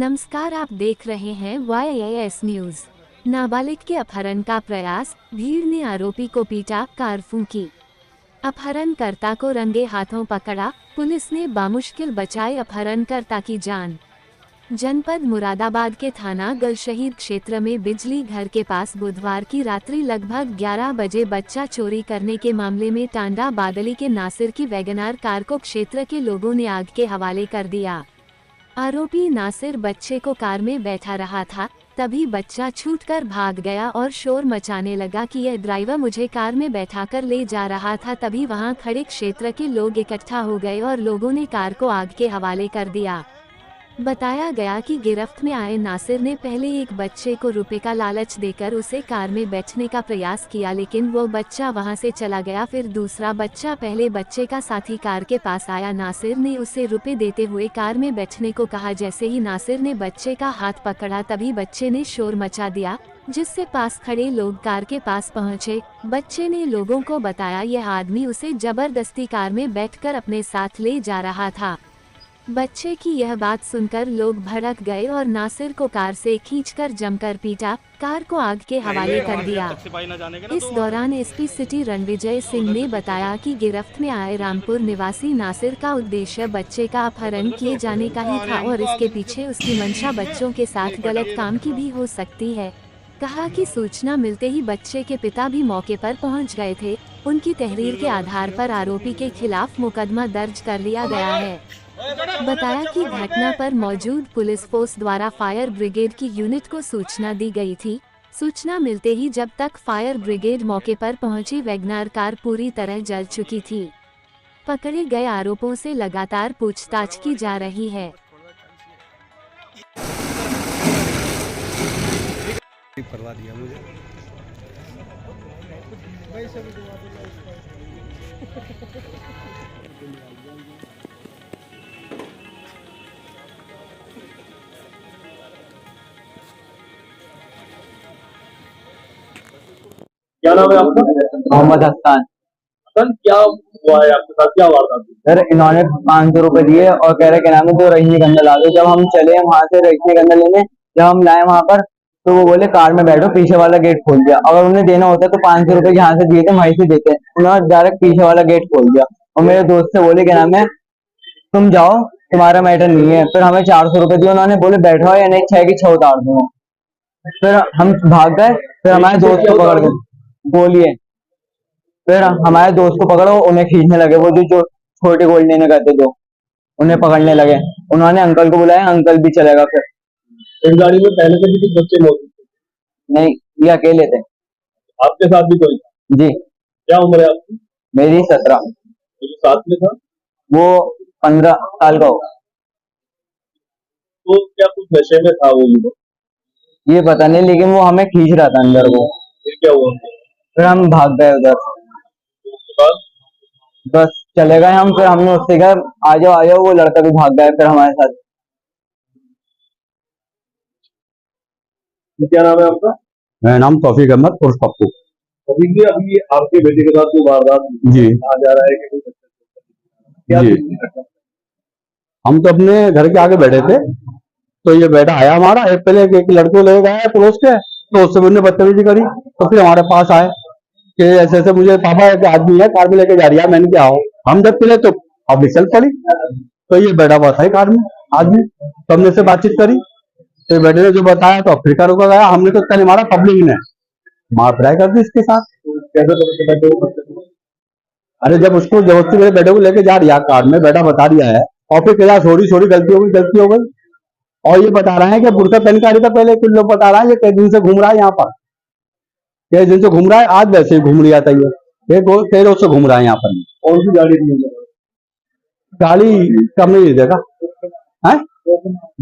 नमस्कार, आप देख रहे हैं YAS न्यूज। नाबालिग के अपहरण का प्रयास, भीड़ ने आरोपी को पीटा, कार फूंकी। अपहरणकर्ता को रंगे हाथों पकड़ा, पुलिस ने बामुश्किल बचाई अपहरणकर्ता की जान। जनपद मुरादाबाद के थाना गलशहीद क्षेत्र में बिजली घर के पास बुधवार की रात्रि लगभग 11 बजे बच्चा चोरी करने के मामले में टांडा बादली के नासिर की वैगनार कार को क्षेत्र के लोगों ने आग के हवाले कर दिया। आरोपी नासिर बच्चे को कार में बैठा रहा था, तभी बच्चा छूटकर भाग गया और शोर मचाने लगा कि यह ड्राइवर मुझे कार में बैठाकर ले जा रहा था। तभी वहां खड़े क्षेत्र के लोग इकट्ठा हो गए और लोगों ने कार को आग के हवाले कर दिया। बताया गया कि गिरफ्त में आए नासिर ने पहले एक बच्चे को रुपए का लालच देकर उसे कार में बैठने का प्रयास किया, लेकिन वो बच्चा वहां से चला गया। फिर दूसरा बच्चा पहले बच्चे का साथी कार के पास आया। नासिर ने उसे रुपए देते हुए कार में बैठने को कहा। जैसे ही नासिर ने बच्चे का हाथ पकड़ा, तभी बच्चे ने शोर मचा दिया, जिससे पास खड़े लोग कार के पास पहुंचे। बच्चे ने लोगों को बताया यह आदमी उसे जबरदस्ती कार में बैठकर अपने साथ ले जा रहा था। बच्चे की यह बात सुनकर लोग भड़क गए और नासिर को कार से खींचकर जमकर पीटा, कार को आग के हवाले कर दिया। इस दौरान एसपी सिटी रणविजय सिंह ने बताया कि गिरफ्त में आए रामपुर निवासी नासिर का उद्देश्य बच्चे का अपहरण किए जाने का ही था और इसके पीछे उसकी मंशा बच्चों के साथ गलत काम की भी हो सकती है। कहा कि सूचना मिलते ही बच्चे के पिता भी मौके पर पहुंच गए थे। उनकी तहरीर के आधार पर आरोपी के खिलाफ मुकदमा दर्ज कर लिया गया है। बताया कि घटना पर मौजूद पुलिस फोर्स द्वारा फायर ब्रिगेड की यूनिट को सूचना दी गई थी। सूचना मिलते ही जब तक फायर ब्रिगेड मौके पर पहुंची, वैगनार कार पूरी तरह जल चुकी थी। पकड़े गए आरोपों से लगातार पूछताछ की जा रही है। करवा दिया मुझे। क्या नाम है आपका? मोहम्मद हसन। सर, क्या हुआ है आपके साथ? क्या वारदात हुई? सर, इन्होंने 500 रुपए दिए और कह रहे क्या नाम है तो रजनी गंधा ला दो। जब हम चले वहां से रजनी गंधा लेने, जब हम लाए वहां पर, तो वो बोले कार में बैठो, पीछे वाला गेट खोल दिया। अगर उन्हें देना होता तो 500 रुपए जहाँ से दिए थे वहीं से देते, उन्होंने डायरेक्ट पीछे वाला गेट खोल दिया। और मेरे दोस्त से बोले क्या नाम है तुम जाओ, तुम्हारा मैटर नहीं है। फिर हमें 400 रुपए दिए, उन्होंने बोले बैठो या नहीं 6 की 6 उतार दूंगा। फिर हम भाग गए। फिर हमारे दोस्त को पकड़ गए, बोलिए। फिर हमारे दोस्त को पकड़ो, उन्हें खींचने लगे, वो जो छोटे गोल्ड लेने गए थे, जो उन्हें पकड़ने लगे। उन्होंने अंकल को बुलाया, अंकल भी चलेगा। फिर इस गाड़ी में पहले से भी कुछ बच्चे मौजूद थे? नहीं, ये अकेले थे। आपके साथ भी कोई था? जी। क्या उम्र है आपकी? मेरी 17। तो जो साथ में था वो 15 साल का होगा। तो क्या कुछ नशे में था वो युवक? ये पता नहीं, लेकिन वो हमें खींच रहा था अंदर वो। फिर क्या हुआ? फिर हम भाग गए उधर। उसके बाद बस चले गए हम। फिर हमने उससे कहा आ जाओ आ जाओ, वो लड़का भी भाग गया फिर हमारे साथ। क्या नाम है आपका? मेरा नाम तौफीक अहमद उर्फ पप्पू। अभी भी अभी आपके बेटे के साथ जो वारदात हुई, जी कहा जा रहा है कि कोई बच्चा क्या जी। घटना? हम तो अपने घर के आगे बैठे थे, तो ये बेटा आया हमारा, पहले एक लड़के को लेकर आया पड़ोस के, तो उससे मैंने बदतमीजी करी। तो फिर हमारे पास आए कि ऐसे ऐसे मुझे पापा एक आदमी है कार में लेके जा रही है। मैंने क्या हो, हम जब चले तो पब्लिक चल पड़ी। तो ये बैठा हुआ था कार में आदमी, तो हमने से बातचीत करी। तो बेटे ने जो बताया तो फिर का रुका गया। हमने तो कल मारा, पब्लिक ने मार पिटाई कर दी इसके साथ। कैसे पता चला कि वो बच्चे को? अरे जब उसको जबरदस्ती मेरे बेटे को लेके जा रही है कार में, बेटा बता दिया है और फिर कहा सॉरी सॉरी गलती हो गई गलती हो गई। और ये बता रहे हैं कि बुरका पहन के आ रही था। पहले कुछ लोग बता रहे हैं ये कई दिन से घूम रहा है यहाँ पर, कई दिन से घूम रहा है, आज वैसे ही घूम लिया था ये कई रोज से घूम रहा है यहाँ पर। कौन सी गाड़ी थी? गाड़ी कम नहीं देखा है,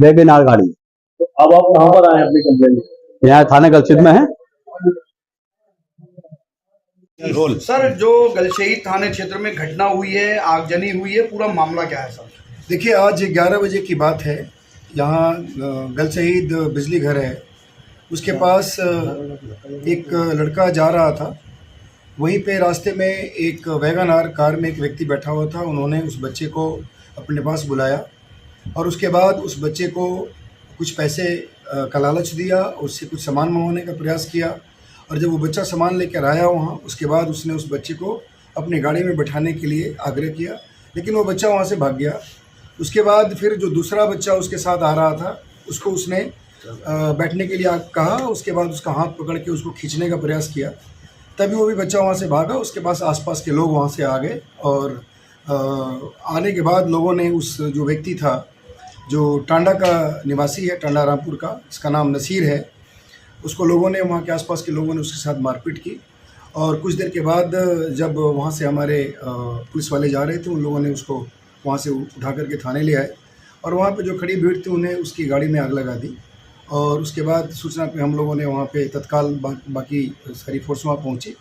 वैगनार गाड़ी। तो अब आप कहाँ पर आए अपनी कंप्लेंट? यहाँ थाना गलसिद में है। सर, जो गलशहीद थाने क्षेत्र में घटना हुई है, आगजनी हुई है, पूरा मामला क्या है सर? देखिए, आज 11 बजे की बात है। यहाँ गलशहीद बिजली घर है, उसके पास एक लड़का जा रहा था। वहीं पे रास्ते में एक वैगन आर कार में एक व्यक्ति बैठा हुआ था। उन्होंने उस बच्चे को अपने पास बुलाया और उसके बाद उस बच्चे को कुछ पैसे का लालच दिया, उससे कुछ सामान मंगवाने का प्रयास किया, और जब वो बच्चा सामान लेकर आया वहाँ, उसके बाद उसने उस बच्चे को अपनी गाड़ी में बैठाने के लिए आग्रह किया, लेकिन वो बच्चा वहाँ से भाग गया। उसके बाद फिर जो दूसरा बच्चा उसके साथ आ रहा था, उसको उसने बैठने के लिए कहा, उसके बाद उसका हाथ पकड़ के उसको खींचने का प्रयास किया, तभी वो भी बच्चा वहाँ से भागा। उसके पास आसपास के लोग वहाँ से आ गए, और आने के बाद लोगों ने उस जो व्यक्ति था, जो टांडा का निवासी है, टांडा रामपुर का, इसका नाम नसीर है, उसको लोगों ने, वहाँ के आसपास के लोगों ने उसके साथ मारपीट की। और कुछ देर के बाद जब वहाँ से हमारे पुलिस वाले जा रहे थे, उन लोगों ने उसको वहाँ से उठा करके थाने ले आए, और वहाँ पे जो खड़ी भीड़ थी उन्हें उसकी गाड़ी में आग लगा दी। और उसके बाद सूचना पे हम लोगों ने वहाँ पे तत्काल बाकी सारी फोर्स वहाँ पहुँची।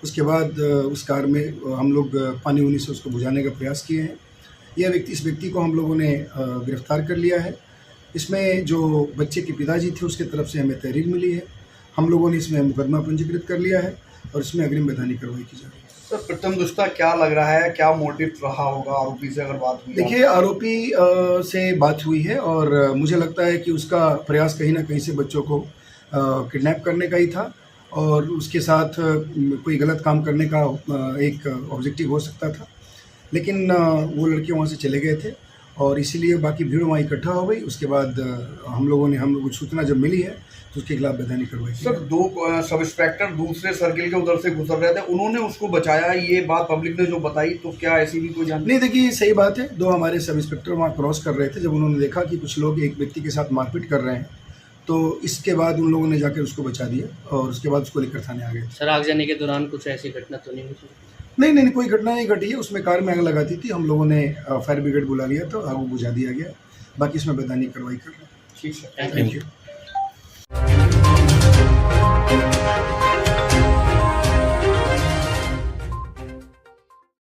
उसके बाद उस कार में हम लोग पानी उनी से उसको बुझाने का प्रयास किए हैं। इस व्यक्ति को हम लोगों ने गिरफ्तार कर लिया है। इसमें जो बच्चे के पिताजी थे उसके तरफ से हमें तहरीर मिली है, हम लोगों ने इसमें मुकदमा पंजीकृत कर लिया है, और इसमें अग्रिम वैधानिक कार्रवाई की जा रही है। सर, प्रथम दृष्टया क्या लग रहा है, क्या मोटिव रहा होगा आरोपी से अगर बात हुई? देखिए, आरोपी से बात हुई है, और मुझे लगता है कि उसका प्रयास कहीं ना कहीं से बच्चों को किडनैप करने का ही था, और उसके साथ कोई गलत काम करने का एक ऑब्जेक्टिव हो सकता था, लेकिन वो लड़के वहाँ से चले गए थे, और इसीलिए बाकी भीड़ वहाँ इकट्ठा हो गई। उसके बाद हम लोगों को सूचना जब मिली है तो उसके खिलाफ वैधानिक कार्रवाई की। सर, दो सब इंस्पेक्टर दूसरे सर्किल के उधर से गुजर रहे थे, उन्होंने उसको बचाया, ये बात पब्लिक ने जो बताई, तो क्या ऐसी भी कोई जानकारी? नहीं, देखिए सही बात है, दो हमारे सब इंस्पेक्टर वहाँ क्रॉस कर रहे थे, जब उन्होंने देखा कि कुछ लोग एक व्यक्ति के साथ मारपीट कर रहे हैं, तो इसके बाद उन लोगों ने जाकर उसको बचा दिया, और उसके बाद उसको लेकर थाने आ गए। सर, आगजनी के दौरान कुछ ऐसी घटना तो नहीं हुई? नहीं, कोई घटना नहीं घटी है। उसमें कार में आग लगाती थी, हम लोगों ने फायर ब्रिगेड बुला लिया, तो आग बुझा दिया गया। बाकी इसमें वैधानिक कार्रवाई कर रहे हैं। ठीक है, थैंक यू।